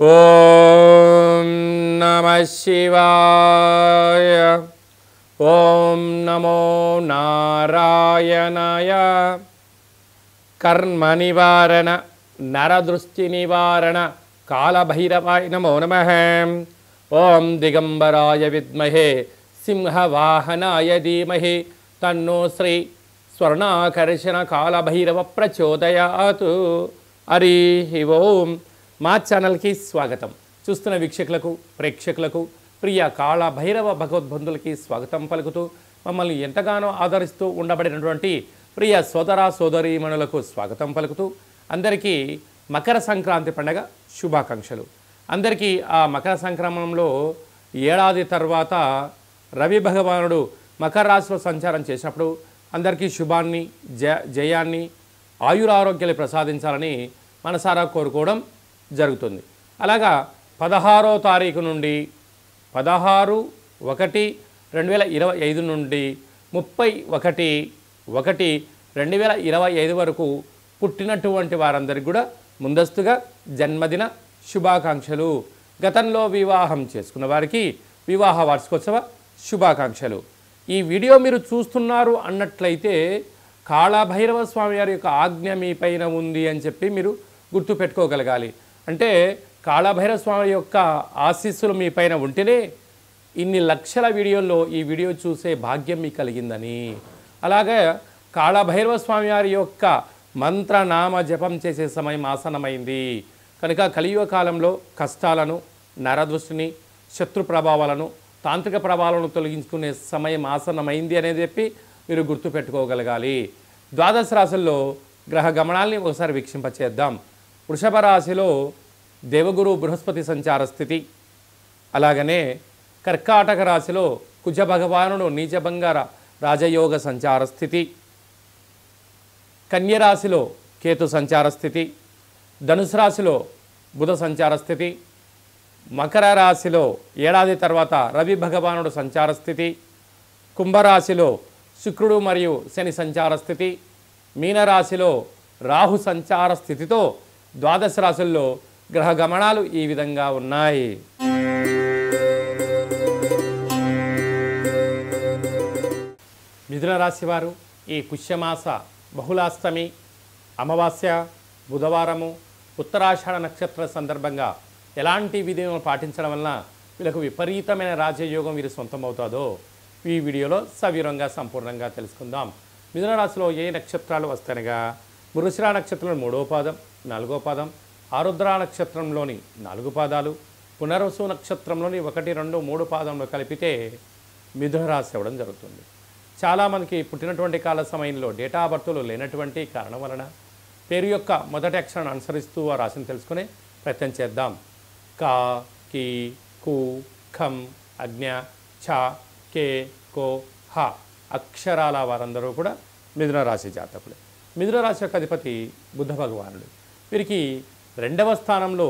ఓం నమః శివాయ. ఓం నమో నారాయణాయ. కర్మ నివారణ నరదృష్టి నివారణ కాళభైరవాయ నమో నమః. ఓం దిగంబరాయ విద్మహే సింహవాహనాయ ధీమహి తన్నో శ్రీ స్వర్ణాకర్షణ కాళభైరవ ప్రచోదయాత్. హరి ఓం. మా ఛానల్కి స్వాగతం. చూస్తున్న వీక్షకులకు ప్రేక్షకులకు ప్రియ కాళభైరవ భగవద్బంధులకి స్వాగతం పలుకుతూ మమ్మల్ని ఎంతగానో ఆదరిస్తూ ఉండబడినటువంటి ప్రియ సోదర సోదరీమణులకు స్వాగతం పలుకుతూ అందరికీ మకర సంక్రాంతి పండుగ శుభాకాంక్షలు. అందరికీ ఆ మకర సంక్రమణంలో ఏడాది తర్వాత రవి భగవానుడు మకర రాశిలో సంచారం చేసినప్పుడు అందరికీ శుభాన్ని జయాన్ని ఆయురారోగ్యాలు ప్రసాదించాలని మనసారా కోరుకోవడం జరుగుతుంది. అలాగా 16వ తారీఖు నుండి 16/1/2025 నుండి 31/1/2025 వరకు పుట్టినటువంటి వారందరికీ కూడా ముందస్తుగా జన్మదిన శుభాకాంక్షలు. గతంలో వివాహం చేసుకున్న వారికి వివాహ వార్షికోత్సవ శుభాకాంక్షలు. ఈ వీడియో మీరు చూస్తున్నారు అన్నట్లయితే కాళభైరవ స్వామి వారి యొక్క ఆజ్ఞ మీ పైన ఉంది అని చెప్పి మీరు గుర్తుపెట్టుకోగలగాలి. అంటే కాళభైరవ స్వామి యొక్క ఆశీస్సులు మీ పైన ఉంటేనే ఇన్ని లక్షల వీడియోల్లో ఈ వీడియో చూసే భాగ్యం మీకు కలిగిందని. అలాగే కాళభైరవ స్వామి వారి యొక్క మంత్రనామ జపం చేసే సమయం ఆసన్నమైంది కనుక కలియుగ కాలంలో కష్టాలను నరదృష్టిని శత్రు ప్రభావాలను తాంత్రిక ప్రభావాలను తొలగించుకునే సమయం ఆసన్నమైంది అనేది చెప్పి మీరు గుర్తుపెట్టుకోగలగాలి. ద్వాదశ రాశుల్లో గ్రహ గమనాల్ని ఒకసారి వీక్షింపచేద్దాం. వృషభ రాశిలో దేవగురు బృహస్పతి సంచార స్థితి, అలాగనే కర్కాటక రాశిలో కుజ భగవానుడు నీచభంగార రాజయోగ సంచార స్థితి, కన్యరాశిలో కేతు సంచార స్థితి, ధనుసు రాశిలో బుధ సంచార స్థితి, మకర రాశిలో ఏడాది తర్వాత రవి భగవానుడు సంచార స్థితి, కుంభరాశిలో శుక్రుడు మరియు శని సంచార స్థితి, మీనరాశిలో రాహు సంచార స్థితితో ద్వాదశ రాశుల్లో గ్రహ గమనాలు ఈ విధంగా ఉన్నాయి. మిథున రాశి వారు ఈ పుష్యమాస బహుళాష్టమి అమావాస్య బుధవారము ఉత్తరాషాఢ నక్షత్ర సందర్భంగా ఎలాంటి విధులను పాటించడం వలన వీళ్ళకు విపరీతమైన రాజయోగం వీరు సొంతమవుతుందో ఈ వీడియోలో సవివరంగా సంపూర్ణంగా తెలుసుకుందాం. మిథున రాశిలో ఏ నక్షత్రాలు వస్తాయనగా మృగశిర నక్షత్రంలో 3వ పాదం 4వ పాదం, ఆరుద్ర నక్షత్రంలోని 4 పాదాలు, పునర్వసు నక్షత్రంలోని 1, 2, 3 పాదంలో కలిపితే మిథున రాశి అవ్వడం జరుగుతుంది. చాలామందికి పుట్టినటువంటి కాల సమయంలో డేటా ఆఫ్ బర్త్లు లేనటువంటి కారణం వలన పేరు యొక్క మొదటి అక్షరాన్ని అనుసరిస్తూ ఆ రాశిని తెలుసుకునే ప్రయత్నం చేద్దాం. కా, కీ, కు, ఖం, అజ్ఞ, ఛ, కే, కో, హ అక్షరాల వారందరూ కూడా మిథున రాశి జాతకులే. మిథున రాశి యొక్క అధిపతి బుధ భగవానుడు. వీరికి 2వ స్థానంలో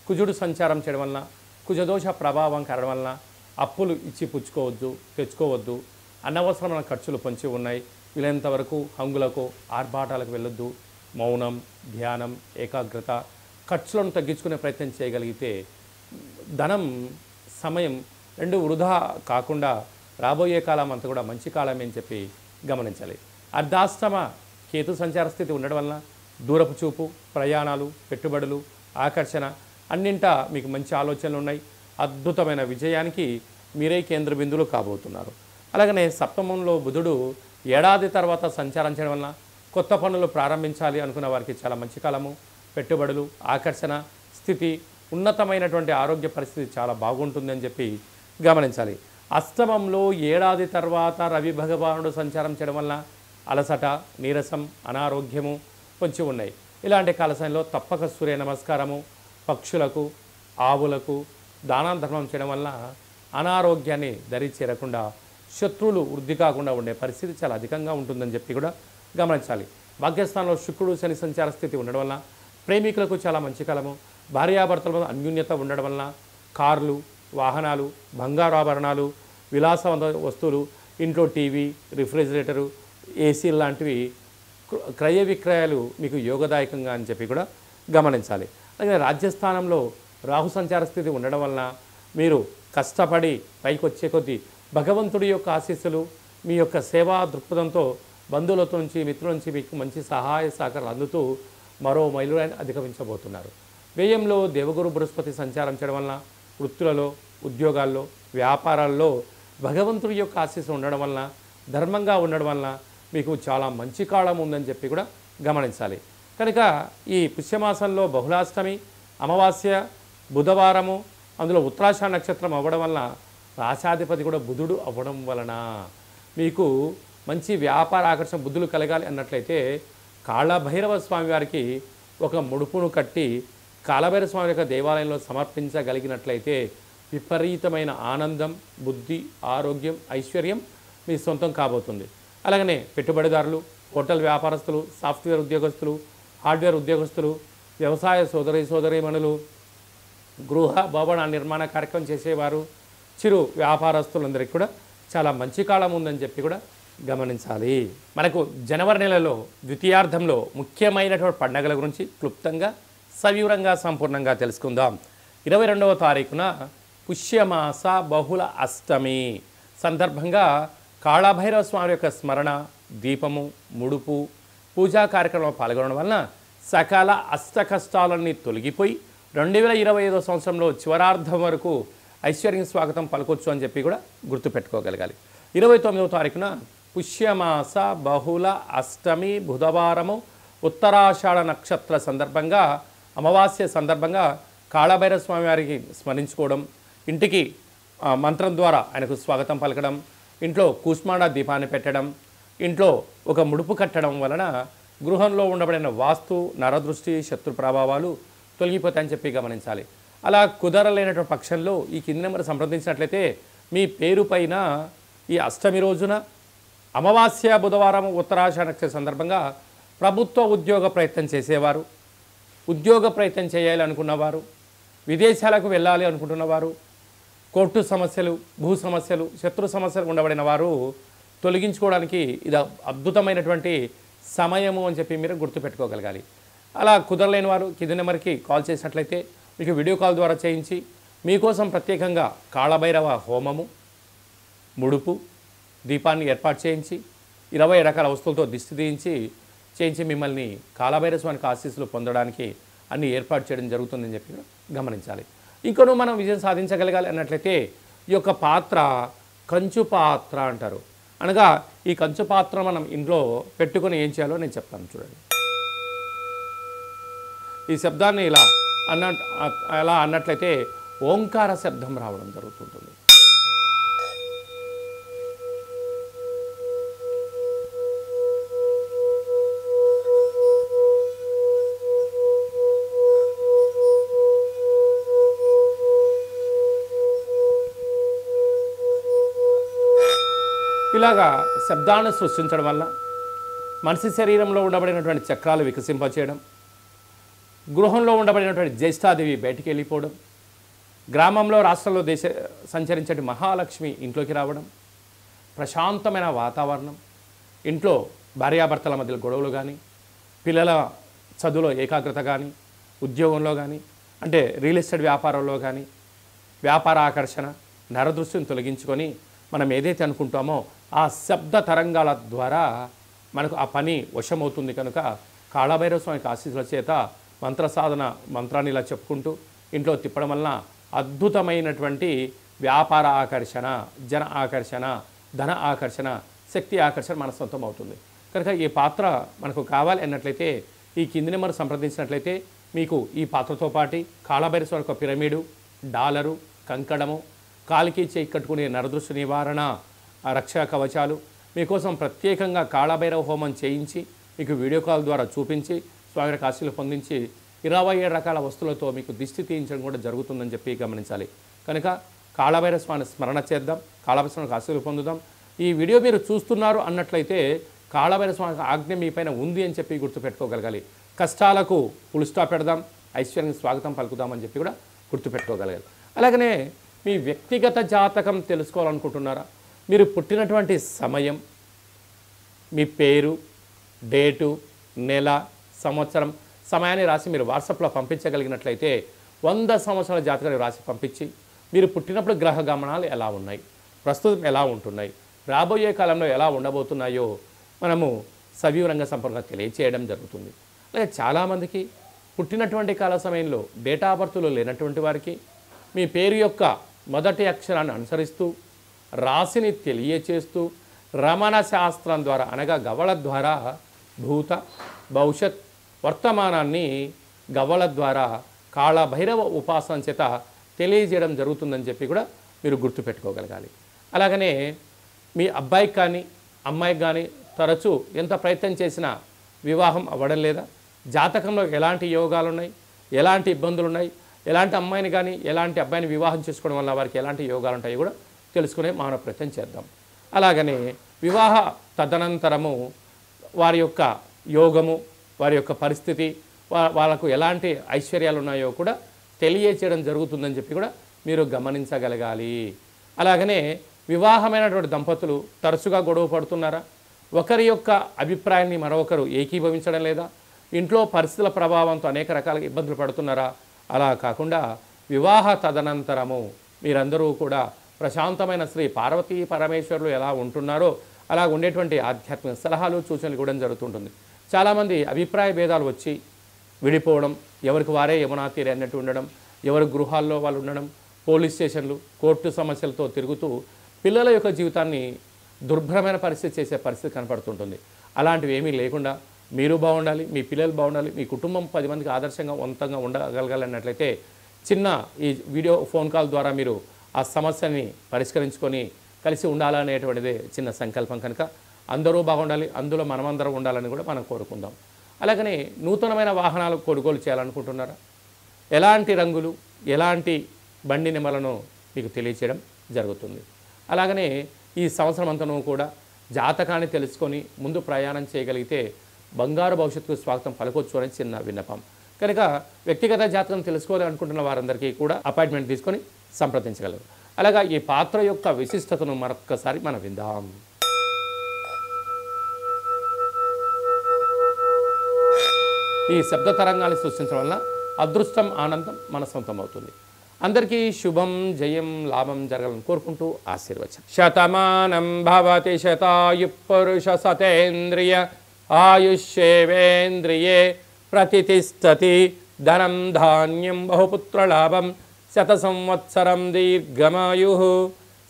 కుజుడు సంచారం చేయడం వలన కుజదోష ప్రభావం కారణం వలన అప్పులు ఇచ్చి పుచ్చుకోవద్దు, తెచ్చుకోవద్దు, అనవసరమైన ఖర్చులు పొంచి ఉన్నాయి. వీలైనంత వరకు హంగులకు ఆర్భాటాలకు వెళ్ళొద్దు. మౌనం, ధ్యానం, ఏకాగ్రత, ఖర్చులను తగ్గించుకునే ప్రయత్నం చేయగలిగితే ధనం సమయం 2 వృధా కాకుండా రాబోయే కాలం అంతా కూడా మంచి కాలమే అని చెప్పి గమనించాలి. అర్ధాష్టమ కేతు సంచార స్థితి ఉండడం వలన దూరపు చూపు, ప్రయాణాలు, పెట్టుబడులు, ఆకర్షణ అన్నింటా మీకు మంచి ఆలోచనలు ఉన్నాయి. అద్భుతమైన విజయానికి మీరే కేంద్ర బిందువులు కాబోతున్నారు. అలాగనే సప్తమంలో బుధుడు ఏడాది తర్వాత సంచారం చేయడం వలన కొత్త పనులు ప్రారంభించాలి అనుకున్న వారికి చాలా మంచి కాలము. పెట్టుబడులు, ఆకర్షణ స్థితి, ఉన్నతమైనటువంటి ఆరోగ్య పరిస్థితి చాలా బాగుంటుందని చెప్పి గమనించాలి. అష్టమంలో ఏడాది తర్వాత రవి భగవానుడు సంచారం చేయడం వలన అలసట, నీరసం, అనారోగ్యము పొంచి ఉన్నాయి. ఇలాంటి కాల సమయంలో తప్పక సూర్య నమస్కారము, పక్షులకు, ఆవులకు దాన ధర్మం చేయడం వలన అనారోగ్యాన్ని దరి చేరకుండా శత్రువులు వృద్ధి కాకుండా ఉండే పరిస్థితి చాలా అధికంగా ఉంటుందని చెప్పి కూడా గమనించాలి. భాగ్యస్థానంలో శుక్రుడు శని సంచార స్థితి ఉండడం వలన ప్రేమికులకు చాలా మంచి కాలము. భార్యాభర్తల మధ్య అన్యోన్యత ఉండడం వలన కార్లు, వాహనాలు, బంగారు ఆభరణాలు, విలాసవంత వస్తువులు, ఇంట్లో టీవీ, రిఫ్రిజిరేటరు, ఏసీ లాంటివి క్రయ విక్రయాలు మీకు యోగదాయకంగా అని చెప్పి కూడా గమనించాలి. అలాగే రాజ్యస్థానంలో రాహు సంచార స్థితి ఉండడం వలన మీరు కష్టపడి పైకి వచ్చే కొద్దీ భగవంతుడి యొక్క ఆశీస్సులు మీ యొక్క సేవా దృక్పథంతో బంధువులతో నుంచి మిత్రుల నుంచి మీకు మంచి సహాయ సహకారాలు అందుతూ మరో మైలురాయిని అధిగమించబోతున్నారు. వ్యయంలో దేవగురు బృహస్పతి సంచారం చేయడం వలన వృత్తులలో, ఉద్యోగాల్లో, వ్యాపారాల్లో భగవంతుడి యొక్క ఆశీస్సులు ఉండడం వలన, ధర్మంగా ఉండడం వలన మీకు చాలా మంచి కాలం ఉందని చెప్పి కూడా గమనించాలి. కనుక ఈ పుష్యమాసంలో బహుళాష్టమి, అమావాస్య, బుధవారము, అందులో ఉత్తరాషాఢ నక్షత్రం అవ్వడం వలన రాశాధిపతి కూడా బుధుడు అవ్వడం వలన మీకు మంచి వ్యాపార ఆకర్షణ బుద్ధులు కలగాలి అన్నట్లయితే కాళభైరవ స్వామి వారికి ఒక ముడుపును కట్టి కాళభైరవ స్వామి యొక్క దేవాలయంలో సమర్పించగలిగినట్లయితే విపరీతమైన ఆనందం, బుద్ధి, ఆరోగ్యం, ఐశ్వర్యం మీ సొంతం కాబోతుంది. అలాగనే పెట్టుబడిదారులు, హోటల్ వ్యాపారస్తులు, సాఫ్ట్వేర్ ఉద్యోగస్తులు, హార్డ్వేర్ ఉద్యోగస్తులు, వ్యవసాయ సోదరీమణులు, గృహ భవన నిర్మాణ కార్యక్రమం చేసేవారు, చిరు వ్యాపారస్తులందరికీ కూడా చాలా మంచి కాలం ఉందని చెప్పి కూడా గమనించాలి. మనకు జనవరి నెలలో ద్వితీయార్థంలో ముఖ్యమైనటువంటి పండుగల గురించి క్లుప్తంగా సవివరంగా సంపూర్ణంగా తెలుసుకుందాం. 22వ తారీఖున పుష్యమాస బహుళ అష్టమి సందర్భంగా కాళభైరవ స్వామి యొక్క స్మరణ, దీపము, ముడుపు, పూజా కార్యక్రమంలో పాల్గొనడం వలన సకల అష్ట కష్టాలన్నీ తొలగిపోయి 2025వ సంవత్సరంలో చివరార్థం వరకు ఐశ్వర్యం స్వాగతం పలకొచ్చు అని చెప్పి కూడా గుర్తుపెట్టుకోగలగాలి. 29వ తారీఖున పుష్యమాస బహుళ అష్టమి బుధవారము ఉత్తరాషాఢ నక్షత్ర సందర్భంగా, అమావాస్య సందర్భంగా కాళభైరవ స్వామి వారికి స్మరించుకోవడం, ఇంటికి మంత్రం ద్వారా ఆయనకు స్వాగతం పలకడం, ఇంట్లో కూష్మాండ దీపాన్ని పెట్టడం, ఇంట్లో ఒక ముడుపు కట్టడం వలన గృహంలో ఉండబడిన వాస్తు, నరదృష్టి, శత్రు ప్రభావాలు తొలగిపోతాయని చెప్పి గమనించాలి. అలా కుదరలేనటువంటి పక్షంలో ఈ కింది నెంబర్ సంప్రదించినట్లయితే మీ పేరు పైన ఈ అష్టమి రోజున అమావాస్య బుధవారం ఉత్తరాషాఢ నక్షత్ర సందర్భంగా ప్రభుత్వ ఉద్యోగ ప్రయత్నం చేసేవారు, ఉద్యోగ ప్రయత్నం చేయాలి అనుకున్నవారు, విదేశాలకు వెళ్ళాలి అనుకుంటున్నవారు, కోర్టు సమస్యలు, భూ సమస్యలు, శత్రు సమస్యలు ఉండబడిన వారు తొలగించుకోవడానికి ఇది అద్భుతమైనటువంటి సమయము అని చెప్పి మీరు గుర్తుపెట్టుకోగలగాలి. అలా కుదరలేని వారు కింది నెంబర్కి కాల్ చేసినట్లయితే మీకు వీడియో కాల్ ద్వారా చేయించి మీకోసం ప్రత్యేకంగా కాళభైరవ హోమము, ముడుపు, దీపాన్ని ఏర్పాటు చేయించి 20 రకాల వస్తువులతో దిష్టి చేయించి మిమ్మల్ని కాళభైరవ స్వామికి ఆశీస్సులు పొందడానికి అన్ని ఏర్పాటు చేయడం జరుగుతుందని చెప్పి గమనించాలి. ఇంకొను మనం విజయం సాధించగలగాలి అన్నట్లయితే ఈ యొక్క పాత్ర కంచు పాత్ర అంటారు. అనగా ఈ కంచు పాత్ర మనం ఇంట్లో పెట్టుకొని ఏం చేయాలో నేను చెప్తాను చూడండి. ఈ శబ్దాన్ని ఇలా అన్నట్లయితే ఓంకార శబ్దం రావడం జరుగుతుంటుంది. ఇలాగా శబ్దాన్ని సృష్టించడం వల్ల మనిషి శరీరంలో ఉండబడినటువంటి చక్రాలు వికసింపచేయడం, గృహంలో ఉండబడినటువంటి జ్యేష్ఠాదేవి బయటికి వెళ్ళిపోవడం, గ్రామంలో, రాష్ట్రంలో సంచరించే మహాలక్ష్మి ఇంట్లోకి రావడం, ప్రశాంతమైన వాతావరణం, ఇంట్లో భార్యాభర్తల మధ్య గొడవలు కానీ, పిల్లల చదువులో ఏకాగ్రత కానీ, ఉద్యోగంలో కానీ, అంటే రియల్ ఎస్టేట్ వ్యాపారంలో కానీ వ్యాపార ఆకర్షణ, నరదృష్టిని తొలగించుకొని మనం ఏదైతే అనుకుంటామో ఆ శబ్ద తరంగాల ద్వారా మనకు ఆ పని వశమవుతుంది. కనుక కాళభైరవ స్వామికి ఆశీస్సుల చేత మంత్ర సాధన మంత్రాన్ని ఇలా చెప్పుకుంటూ ఇంట్లో తిప్పడం వలన అద్భుతమైనటువంటి వ్యాపార ఆకర్షణ, జన ఆకర్షణ, ధన ఆకర్షణ, శక్తి ఆకర్షణ మన సొంతం అవుతుంది. కనుక ఈ పాత్ర మనకు కావాలి అన్నట్లయితే ఈ కింది నెంబర్ సంప్రదించినట్లయితే మీకు ఈ పాత్రతో పాటు కాళభైరవ స్వామి యొక్క పిరమిడు, డాలరు, కంకణము, కాలికి చేయి కట్టుకునే నరదృష్టి నివారణ, రక్షా కవచాలు మీకోసం ప్రత్యేకంగా కాళభైరవ హోమం చేయించి మీకు వీడియో కాల్ ద్వారా చూపించి స్వామి ఆశీస్సులు పొందించి 27 రకాల వస్తువులతో మీకు దిష్టి తీయించడం కూడా జరుగుతుందని చెప్పి గమనించాలి. కనుక కాళభైరవ స్వామిని స్మరణ చేద్దాం, కాళభైరవ స్వామికి ఆశీస్సులు పొందుదాం. ఈ వీడియో మీరు చూస్తున్నారు అన్నట్లయితే కాళభైరవ స్వామికి ఆజ్ఞ మీ పైన ఉంది అని చెప్పి గుర్తుపెట్టుకోగలగాలి. కష్టాలకు ఫుల్ స్టాప్ పెడదాం, ఐశ్వర్యానికి స్వాగతం పలుకుదామని చెప్పి కూడా గుర్తుపెట్టుకోగలగాలి. అలాగనే మీ వ్యక్తిగత జాతకం తెలుసుకోవాలనుకుంటున్నారా? మీరు పుట్టినటువంటి సమయం, మీ పేరు, డేటు, నెల, సంవత్సరం, సమయాన్ని రాసి మీరు వాట్సాప్లో పంపించగలిగినట్లయితే 100 సంవత్సరాల జాతకాన్ని రాసి పంపించి మీరు పుట్టినప్పుడు గ్రహ గమనాలు ఎలా ఉన్నాయి, ప్రస్తుతం ఎలా ఉంటున్నాయి, రాబోయే కాలంలో ఎలా ఉండబోతున్నాయో మనము సవివరంగా సంపూర్ణంగా తెలియచేయడం జరుగుతుంది. అలాగే చాలామందికి పుట్టినటువంటి కాల సమయంలో డేటా ఆఫ్ బర్త్లో లేనటువంటి వారికి మీ పేరు యొక్క మొదటి అక్షరాన్ని అనుసరిస్తూ రాశిని తెలియచేస్తూ రమణ శాస్త్రం ద్వారా అనగా గవ్వల ద్వారా భూత భవిష్యత్ వర్తమానాన్ని గవ్వల ద్వారా కాళభైరవ ఉపాసన చేత తెలియజేయడం జరుగుతుందని చెప్పి కూడా మీరు గుర్తుపెట్టుకోగలగాలి. అలాగనే మీ అబ్బాయికి కానీ అమ్మాయికి కానీ తరచూ ఎంత ప్రయత్నం చేసినా వివాహం అవ్వడం లేదా, జాతకంలో ఎలాంటి యోగాలు ఉన్నాయి, ఎలాంటి ఇబ్బందులు ఉన్నాయి, ఎలాంటి అమ్మాయిని కానీ ఎలాంటి అబ్బాయిని వివాహం చేసుకోవడం వల్ల వారికి ఎలాంటి యోగాలు ఉంటాయో కూడా తెలుసుకునే మానవ ప్రయత్నం చేద్దాం. అలాగనే వివాహ తదనంతరము వారి యొక్క యోగము, వారి యొక్క పరిస్థితి, వాళ్ళకు ఎలాంటి ఐశ్వర్యాలు ఉన్నాయో కూడా తెలియచేయడం జరుగుతుందని చెప్పి కూడా మీరు గమనించగలగాలి. అలాగనే వివాహమైనటువంటి దంపతులు తరచుగా గొడవ పడుతున్నారా, ఒకరి యొక్క అభిప్రాయాన్ని మరొకరు ఏకీభవించడం లేదా, ఇంట్లో పరిస్థితుల ప్రభావంతో అనేక రకాల ఇబ్బందులు పడుతున్నారా, అలా కాకుండా వివాహ తదనంతరము మీరందరూ కూడా ప్రశాంతమైన శ్రీ పార్వతీ పరమేశ్వరులు ఎలా ఉంటున్నారో అలా ఉండేటువంటి ఆధ్యాత్మిక సలహాలు సూచనలు ఇవ్వడం జరుగుతుంటుంది. చాలామంది అభిప్రాయ భేదాలు వచ్చి విడిపోవడం, ఎవరికి వారే యమునా తీరే అన్నట్టు ఉండడం, ఎవరి గృహాల్లో వాళ్ళు ఉండడం, పోలీస్ స్టేషన్లు కోర్టు సమస్యలతో తిరుగుతూ పిల్లల యొక్క జీవితాన్ని దుర్భరమైన పరిస్థితి చేసే పరిస్థితి కనపడుతుంటుంది. అలాంటివి ఏమీ లేకుండా మీరు బాగుండాలి, మీ పిల్లలు బాగుండాలి, మీ కుటుంబం 10 మందికి ఆదర్శంగా వంతంగా ఉండగలగాలన్నట్లయితే చిన్న ఈ వీడియో ఫోన్ కాల్ ద్వారా మీరు ఆ సమస్యని పరిష్కరించుకొని కలిసి ఉండాలనేటువంటిదే చిన్న సంకల్పం. కనుక అందరూ బాగుండాలి, అందులో మనమందరం ఉండాలని కూడా మనం కోరుకుందాం. అలాగనే నూతనమైన వాహనాలు కొనుగోలు చేయాలనుకుంటున్నారా, ఎలాంటి రంగులు ఎలాంటి బండి నెంబర్లను మీకు తెలియచేయడం జరుగుతుంది. అలాగనే ఈ సంవత్సరం అంతను కూడా జాతకాన్ని తెలుసుకొని ముందు ప్రయాణం చేయగలిగితే బంగారు భవిష్యత్తుకు స్వాగతం పలకొచ్చు అని చిన్న విన్నపం. కనుక వ్యక్తిగత జాతకం తెలుసుకోవాలనుకుంటున్న వారందరికీ కూడా అపాయింట్మెంట్ తీసుకొని సంప్రదించగలరు. అలాగా ఈ పాత్ర యొక్క విశిష్టతను మరొక్కసారి మనం విందాం. ఈ శబ్ద తరంగాన్ని సృష్టించడం వల్ల అదృష్టం ఆనందం మన సొంతం అవుతుంది. అందరికీ శుభం జయం లాభం జరగాలని కోరుకుంటూ ఆశీర్వచనం. శతమానం భవతి శతాయు పురుష సతేంద్రియ ఆయుష్యేవేంద్రియే ప్రతిష్టతి ధనం ధాన్యం బహుపుత్రలాభం శత సంవత్సరం దీర్ఘమాయు.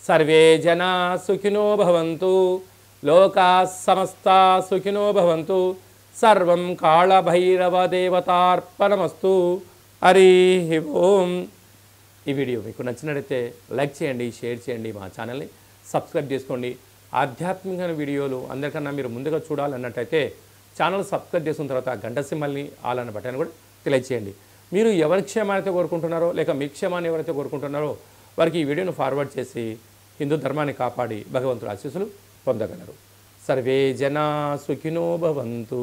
సర్వే జనా సుఖినో భవంతు, లోకా సమస్తా సుఖినో భవంతు. సర్వం కాళభైరవ దేవతార్పణమస్తు. హరి ఓం. ఈ వీడియో మీకు నచ్చినట్లయితే లైక్ చేయండి, షేర్ చేయండి, మా ఛానల్ని సబ్స్క్రైబ్ చేసుకోండి. ఆధ్యాత్మికమైన వీడియోలు అందరికన్నా మీరు ముందుగా చూడాలన్నట్టయితే ఛానల్ సబ్స్క్రైబ్ చేసుకున్న తర్వాత గంట సింబల్ని ఆల్ అన్న బటన్ కూడా తెలియచేయండి. మీరు ఎవరి క్షేమాన్ని అయితే కోరుకుంటున్నారో లేక మీ క్షేమాన్ని ఎవరైతే కోరుకుంటున్నారో వారికి ఈ వీడియోను ఫార్వర్డ్ చేసి హిందూ ధర్మాన్ని కాపాడి భగవంతుడి ఆశీస్సులు పొందగలరు. సర్వే జనా సుఖినో భవంతు.